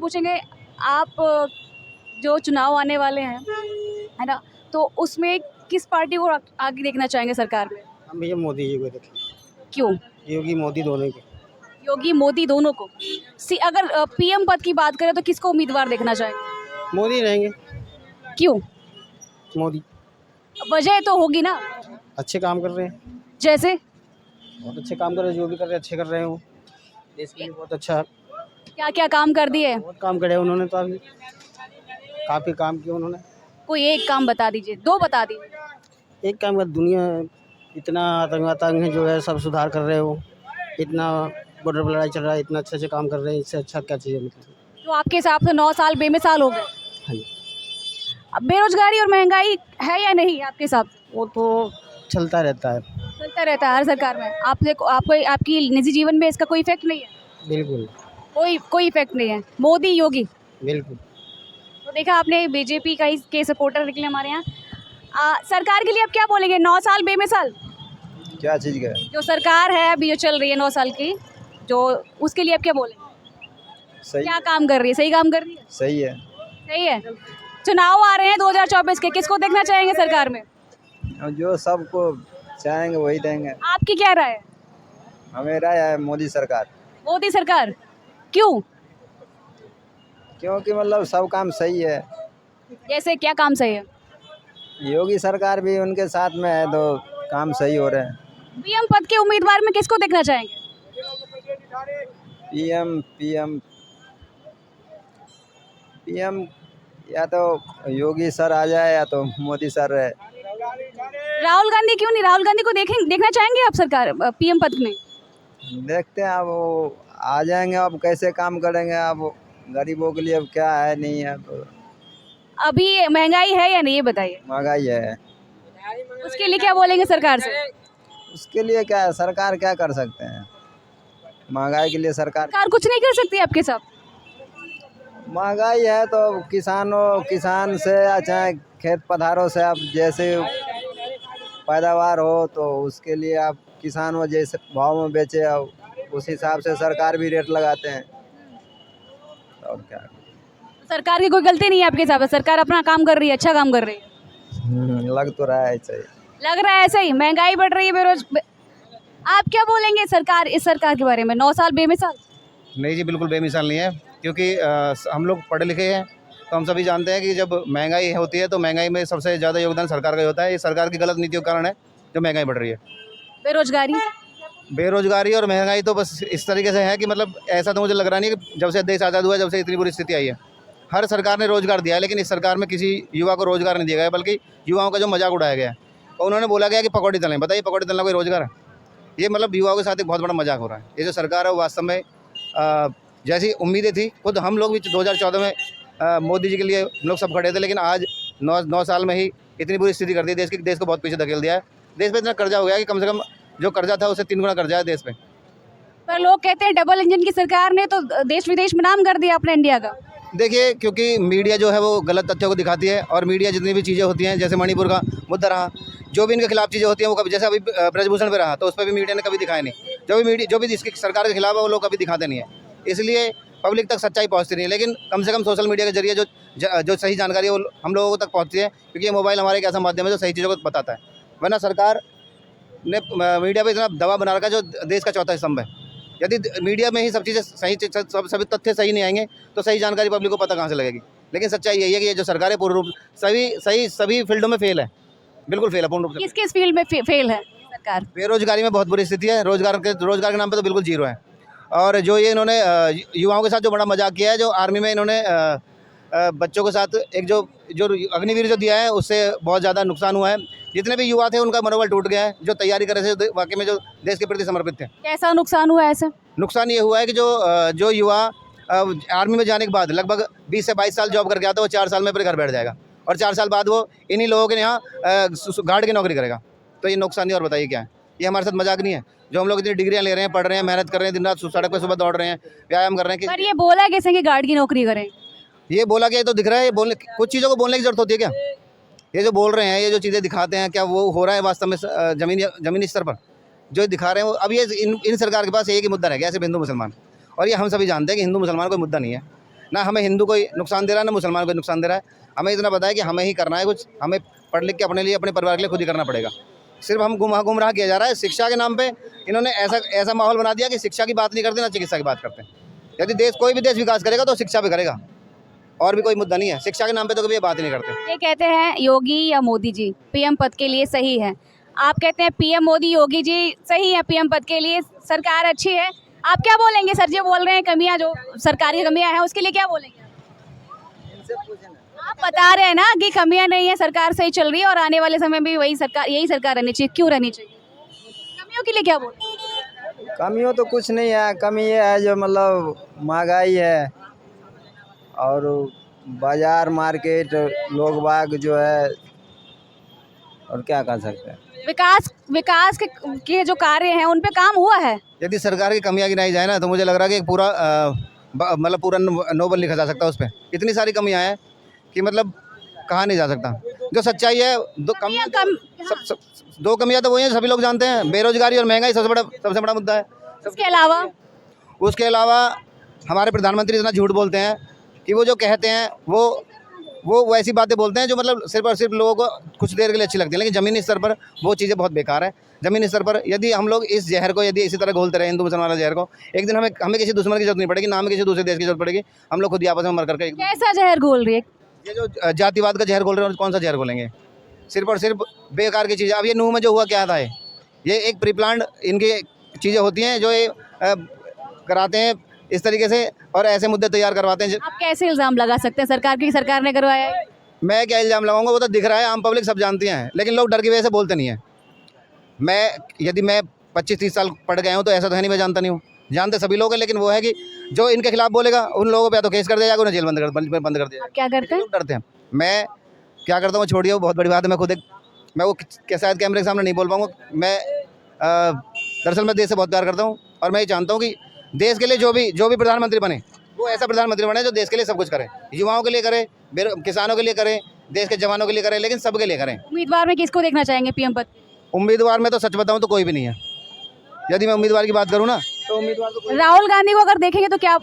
पूछेंगे आप जो चुनाव आने वाले हैं है ना, तो उसमें किस पार्टी को आगे देखना चाहेंगे सरकार में? हम भैया मोदी जी को देखें, क्यों? योगी मोदी दोनों को। योगी मोदी दोनों को। अगर पीएम पद की बात करें तो किसको उम्मीदवार देखना चाहेंगे? मोदी रहेंगे। क्यों? मोदी वजह तो होगी ना। अच्छे काम कर रहे हैं, जैसे बहुत अच्छे काम कर रहे हैं, जो भी कर रहे हैं अच्छे कर रहे हैं। वो देश के लिए बहुत अच्छा, क्या क्या काम कर दिए? बहुत काम करे उन्होंने, तो अभी काफ़ी काम किया उन्होंने। कोई एक काम बता दीजिए, दो बता दीजिए। एक काम कर, दुनिया इतना आतंक है जो है सब सुधार कर रहे हो, इतना बॉर्डर पर लड़ाई चल रहा है, इतना अच्छे से काम कर रहे हैं, इससे अच्छा क्या चाहिए मतलब। तो आपके हिसाब से 9 साल बेमिसाल हो गए। हाँ जी, अब बेरोजगारी और महंगाई है या नहीं आपके हिसाब से? वो तो चलता रहता है। चलता रहता है हर सरकार में। आपको आपकी निजी जीवन में इसका कोई इफेक्ट नहीं है? बिल्कुल कोई इफेक्ट नहीं है। मोदी योगी बिल्कुल। तो देखा आपने, बीजेपी का ही के सपोर्टर निकले हमारे यहाँ। सरकार के लिए आप क्या बोलेंगे? 9 साल बेमिसाल क्या चीज़ का? जो सरकार है अभी जो चल रही है 9 साल की, जो उसके लिए आप क्या बोलेंगे? सही, क्या काम कर रही है? सही काम कर रही है? सही है। सही है। चुनाव आ रहे हैं 2024 के, किसको देखना चाहेंगे सरकार में? जो सबको चाहेंगे वही देंगे। आपकी क्या राय है? हमेरा है मोदी सरकार, मोदी सरकार। क्यों? क्योंकि मतलब सब काम सही है। जैसे क्या काम सही है? योगी सरकार भी उनके साथ में है तो काम सही हो रहे हैं। पीएम पद के उम्मीदवार में किसको देखना चाहेंगे? पीएम पीएम पीएम या तो योगी सर आ जाए या तो मोदी सर रहे। राहुल गांधी क्यों नहीं? राहुल गांधी को देखना चाहेंगे आप सरकार पीएम पद में? देखते हैं अब वो आ जाएंगे, अब कैसे काम करेंगे, अब गरीबों के लिए अब क्या है नहीं है। तो अभी महंगाई है या नहीं ये बताइए। महंगाई है, उसके लिए क्या बोलेंगे सरकार से? उसके लिए क्या है, सरकार क्या कर सकते हैं। महंगाई के लिए सरकार कुछ नहीं कर सकती आपके साथ। महंगाई है तो किसान से या चाहे खेत पधारों से आप जैसे पैदावार हो तो उसके लिए आप किसान वो जैसे भाव में बेचे, अब उस हिसाब से सरकार भी रेट लगाते हैं। और क्या, सरकार की कोई गलती नहीं है आपके हिसाब से? सरकार अपना काम कर रही है, अच्छा काम कर रही है। लग तो रहा है ऐसा ही। लग रहा है ऐसा ही। महंगाई बढ़ रही है, आप क्या बोलेंगे इस सरकार के बारे में? 9 साल बेमिसाल? नहीं जी, बिल्कुल बेमिसाल नहीं है, क्योंकि हम लोग पढ़े लिखे हैं तो हम सभी जानते हैं कि जब महंगाई होती है तो महंगाई में सबसे ज़्यादा योगदान सरकार का ही होता है। ये सरकार की गलत नीतियों के कारण है जो महंगाई बढ़ रही है। बेरोजगारी और महंगाई तो बस इस तरीके से है कि मतलब ऐसा तो मुझे लग रहा नहीं कि जब से देश आज़ाद हुआ है जब से इतनी बुरी स्थिति आई है। हर सरकार ने रोज़गार दिया है, लेकिन इस सरकार में किसी युवा को रोज़गार नहीं दिया गया, बल्कि युवाओं का जो मजाक उड़ाया गया है। और उन्होंने बोला गया कि पकौड़ी तलें। बताइए, पकौड़ी तलना कोई रोज़गार है? ये मतलब युवाओं के साथ एक बहुत बड़ा मजाक हो रहा है। ये जो सरकार है वो वास्तव में जैसी उम्मीदें थी, खुद हम लोग भी 2014 में मोदी जी के लिए लोग सब खड़े थे, लेकिन आज 9 साल में ही इतनी बुरी स्थिति कर दी देश को बहुत पीछे धकेल दिया है। देश पे इतना कर्जा हो गया कि कम से कम जो कर्जा था उससे 3 गुना कर्जा है देश पे। पर लोग कहते हैं डबल इंजन की सरकार ने तो देश विदेश में नाम कर दिया अपने इंडिया का। देखिए, क्योंकि मीडिया जो है वो गलत तथ्यों को दिखाती है, और मीडिया जितनी भी चीज़ें होती हैं, जैसे मणिपुर का मुद्दा रहा, जो भी इनके खिलाफ चीज़ें होती हैं वो कभी, जैसे अभी ब्रजभूषण पे रहा तो उस पर भी मीडिया ने कभी दिखाया नहीं। जो भी इसकी सरकार के खिलाफ है वो लोग कभी दिखाते नहीं है, इसलिए पब्लिक तक सच्चाई पहुंचती नहीं है। लेकिन कम से कम सोशल मीडिया के जरिए जो सही जानकारी है वो हम लोगों तक पहुंचती है, क्योंकि ये मोबाइल हमारे एक ऐसा माध्यम है जो सही चीज़ों को बताता है। वरना सरकार ने मीडिया पर इतना दबाव बना रखा है जो देश का चौथा स्तंभ है। यदि मीडिया में ही सब चीज़ें सभी तथ्य सही नहीं आएंगे तो सही जानकारी पब्लिक को पता कहाँ से लगेगी। लेकिन सच्चाई यही है कि ये जो सरकार है पूर्ण रूप सभी फील्डों में फेल है, बिल्कुल फेल है पूर्ण रूप से। किस फील्ड में फेल है सरकार? बेरोजगारी में बहुत बुरी स्थिति है, रोजगार के नाम पे तो बिल्कुल जीरो है। और जो ये इन्होंने युवाओं के साथ जो बड़ा मजाक किया है, जो आर्मी में इन्होंने बच्चों के साथ एक जो अग्निवीर जो दिया है उससे बहुत ज़्यादा नुकसान हुआ है। जितने भी युवा थे उनका मनोबल टूट गया है, जो तैयारी कर रहे थे वाकई में जो देश के प्रति समर्पित थे। कैसा नुकसान हुआ है? ऐसा नुकसान ये हुआ है कि जो युवा आर्मी में जाने के बाद लगभग 20 से 22 साल जॉब करके आता है, वो 4 साल में अपने घर बैठ जाएगा, और 4 साल बाद वो इन्हीं लोगों के यहाँ गार्ड की नौकरी करेगा। तो ये नुकसान ही, और बताइए क्या है? ये हमारे साथ मजाक नहीं है? जो हम लोग इतनी डिग्रियाँ ले रहे हैं, पढ़ रहे हैं, मेहनत कर रहे हैं, दिन रात सड़क पर सुबह दौड़ रहे हैं, व्यायाम कर रहे हैं। पर ये बोला कैसे कि गार्ड की नौकरी करें? ये बोला गया तो दिख रहा है। बोलने कुछ चीज़ों को बोलने की जरूरत होती है क्या? ये जो बोल रहे हैं, ये जो चीज़ें दिखाते हैं, क्या वो हो रहा है वास्तव में ज़मीनी स्तर पर जो दिखा रहे हैं वो? अब ये इन सरकार के पास एक ही मुद्दा रह गया, सिर्फ हिंदू मुसलमान। और ये हम सभी जानते हैं कि हिंदू मुसलमान कोई मुद्दा नहीं है। ना हमें हिंदू कोई नुकसान दे रहा है ना मुसलमान को नुकसान दे रहा है। हमें इतना पता है कि हमें ही करना है कुछ, हमें पढ़ लिख के अपने लिए अपने परिवार के लिए खुद ही करना पड़ेगा। सिर्फ हम गुमराह किया जा रहा है शिक्षा के नाम पे। इन्होंने ऐसा माहौल बना दिया कि शिक्षा की बात नहीं करते ना चिकित्सा की बात करते हैं। यदि कोई भी देश विकास करेगा तो शिक्षा पे करेगा, और भी कोई मुद्दा नहीं है। शिक्षा के नाम पे तो कभी ये बात ही नहीं करते। ये कहते हैं योगी या मोदी जी पीएम पद के लिए सही है, आप कहते हैं पीएम मोदी योगी जी सही है पीएम पद के लिए, सरकार अच्छी है, आप क्या बोलेंगे? सर जी बोल रहे हैं कमियां, जो सरकार की कमियां हैं उसके लिए क्या बोलेंगे? आप बता रहे हैं ना कि कमियां नहीं है, सरकार सही चल रही है और आने वाले समय में भी वही सरकार, यही सरकार रहनी चाहिए, क्यों रहनी चाहिए? कमियों के लिए क्या बोलेंगे? कमियों तो कुछ नहीं है। कमी ये है जो मतलब महंगाई है और बाजार मार्केट लोग बाग जो है, और क्या कर सकते हैं। विकास के जो कार्य हैं उन पे काम हुआ है। यदि सरकार की कमियां गिनाई जाए ना तो मुझे लग रहा है कि एक पूरा मतलब पूरा नोबल लिखा जा सकता है उस पर। इतनी सारी कमियां हैं कि मतलब कहा नहीं जा सकता। जो सच्चाई है दो कमियां तो वही हैं, सभी लोग जानते हैं, बेरोजगारी और महंगाई सबसे बड़ा मुद्दा है। उसके अलावा हमारे प्रधानमंत्री इतना झूठ बोलते हैं कि वो जो कहते हैं वो वैसी बातें बोलते हैं जो मतलब सिर्फ और सिर्फ लोगों को कुछ देर के लिए अच्छी लगती है, लेकिन ज़मीनी स्तर पर वो चीज़ें बहुत बेकार है। ज़मीनी स्तर पर यदि हम लोग इस जहर को यदि इसी तरह घोलते रहे, हिंदू मुसलमान वाला जहर को, एक दिन हमें किसी दुश्मन की जरूरत नहीं पड़ेगी, ना हमें किसी दूसरे देश की जरूरत पड़ेगी। हम लोग खुद ही आपस में मर करके कैसा जहर घोल रही है? ये जो जातिवाद का जहर घोल रहे हैं, कौन सा जहर घोलेंगे? सिर्फ और सिर्फ बेकार की चीज़ें। अब ये नूह में जो हुआ क्या था, ये एक प्री प्लान्ड इनकी चीज़ें होती हैं जो ये कराते हैं इस तरीके से, और ऐसे मुद्दे तैयार करवाते हैं। आप कैसे इल्ज़ाम लगा सकते हैं सरकार ने करवाया है? मैं क्या इल्ज़ाम लगाऊंगा, वो तो दिख रहा है, आम पब्लिक सब जानती हैं, लेकिन लोग डर की वजह से बोलते नहीं हैं। यदि मैं 25-30 साल पढ़ गया हूँ तो ऐसा तो है नहीं मैं जानता नहीं हूँ, जानते सभी लोग हैं। लेकिन वो है कि जो इनके खिलाफ बोलेगा उन लोगों पे तो केस कर दिया जाएगा, उन्हें जेल बंद कर दिया। आप क्या करते हैं? लोग डरते हैं। मैं क्या करता हूँ छोड़िए, वो बहुत बड़ी बात है। मैं वो शायद कैमरे के सामने नहीं बोल पाऊँगा। मैं दरअसल मैं देश से बहुत प्यार करता हूँ और मैं ये जानता हूँ कि देश के लिए जो भी प्रधानमंत्री बने वो ऐसा प्रधानमंत्री बने जो देश के लिए सब कुछ करे, युवाओं के लिए करे, किसानों के लिए करे, देश के जवानों के लिए करे, लेकिन सबके लिए करें। उम्मीदवार में किसको देखना चाहेंगे पीएम पद? उम्मीदवार में तो सच बताऊं तो कोई भी नहीं है। यदि मैं उम्मीदवार की बात करूं ना तो उम्मीदवार तो राहुल गांधी को अगर देखेंगे तो क्या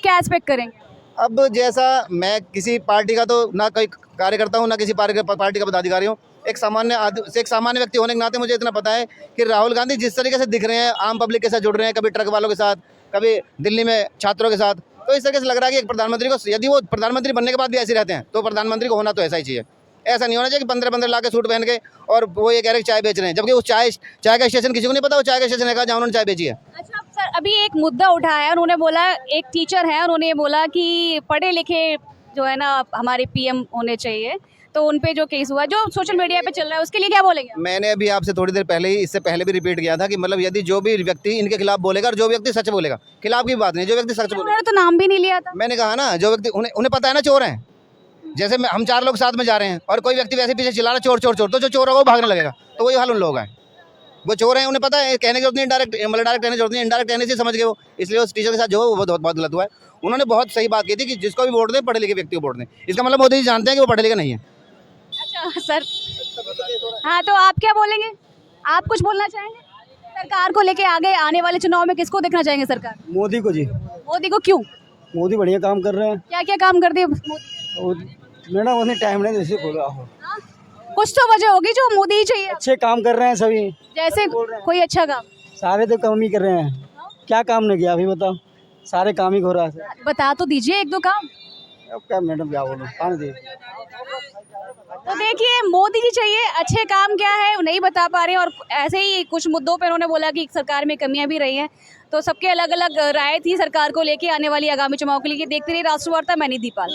एक्सपेक्ट करेंगे? अब जैसा मैं किसी पार्टी का तो ना कोई कार्यकर्ता हूं ना किसी पार्टी का पदाधिकारी हूं, एक सामान्य व्यक्ति होने के नाते मुझे इतना पता है कि राहुल गांधी जिस तरीके से दिख रहे हैं, आम पब्लिक के साथ जुड़ रहे हैं, कभी ट्रक वालों के साथ, कभी दिल्ली में छात्रों के साथ, तो इस तरीके से लग रहा है कि एक प्रधानमंत्री को, यदि वो प्रधानमंत्री बनने के बाद भी ऐसे रहते हैं तो प्रधानमंत्री को होना तो ऐसा ही चाहिए। ऐसा नहीं होना चाहिए कि 15-15 लाख के सूट पहन के और वो ये कह रहे चाय बेच रहे हैं, जबकि उस चाय का स्टेशन किसी को नहीं पता वो चाय का स्टेशन है जहाँ उन्होंने चाय बेची है। अच्छा सर, अभी एक मुद्दा उठाया है, उन्होंने बोला, एक टीचर है, उन्होंने बोला कि पढ़े लिखे जो है ना हमारे पीएम होने चाहिए, तो उन पे जो केस हुआ जो सोशल मीडिया पे चल रहा है उसके लिए क्या बोलेंगे? मैंने अभी आपसे थोड़ी देर पहले ही, इससे पहले भी रिपीट किया था कि मतलब यदि जो भी व्यक्ति इनके खिलाफ बोलेगा और जो व्यक्ति सच बोलेगा, खिलाफ की बात नहीं, जो व्यक्ति सच बोलेगा। उन्होंने तो नाम भी नहीं लिया था। मैंने कहा ना, जो व्यक्ति उन्हें पता है ना चोर हैं, जैसे हम 4 लोग साथ में जा रहे हैं और कोई व्यक्ति वैसे पीछे चिल्ला रहा चोर चोर चोर, तो जो चोर होगा वो भागने लगेगा, तो वही हाल उन लोगों का है। वो चोर हैं, उन्हें पता है, कहने की जरूरत नहीं, डायरेक्ट कहने की जरूरत नहीं, इनडायरेक्ट कहने से समझ गए वो, इसलिए उस टीचर के साथ जो है वो बहुत गलत हुआ है। उन्होंने बहुत सही बात की थी कि जिसको भी वोट दें पढ़े लिखे व्यक्ति को वोट दें। इसका मतलब मोदी जी जानते हैं कि वो पढ़े लिखे नहीं है। अच्छा सर, हाँ तो आप क्या बोलेंगे? आप कुछ बोलना चाहेंगे सरकार को लेके? आगे आने वाले चुनाव में किसको देखना चाहेंगे सरकार? मोदी को जी। मोदी को क्यों? मोदी बढ़िया काम कर रहे हैं। क्या क्या काम कर दिए मोदी? मैडम उन्हें टाइम नहीं जैसे बोला हो, कुछ तो वजह होगी जो मोदी ही चाहिए। अच्छे काम कर रहे हैं सभी। जैसे कोई अच्छा काम? सारे तो काम ही कर रहे हैं, क्या काम नहीं किया अभी बताओ, सारे काम ही हो रहा है। बता तो दीजिए 1-2 काम। अब क्या मैडम क्या बोलूं, पानी दे। तो देखिए मोदी जी चाहिए, अच्छे काम क्या है नहीं बता पा रहे हैं, और ऐसे ही कुछ मुद्दों पर उन्होंने बोला कि सरकार में कमियां भी रही हैं, तो सबके अलग अलग राय थी सरकार को लेके आने वाली आगामी चुनाव के लिए। देखते रहिए राष्ट्रवार्ता, मैं निधि पाल।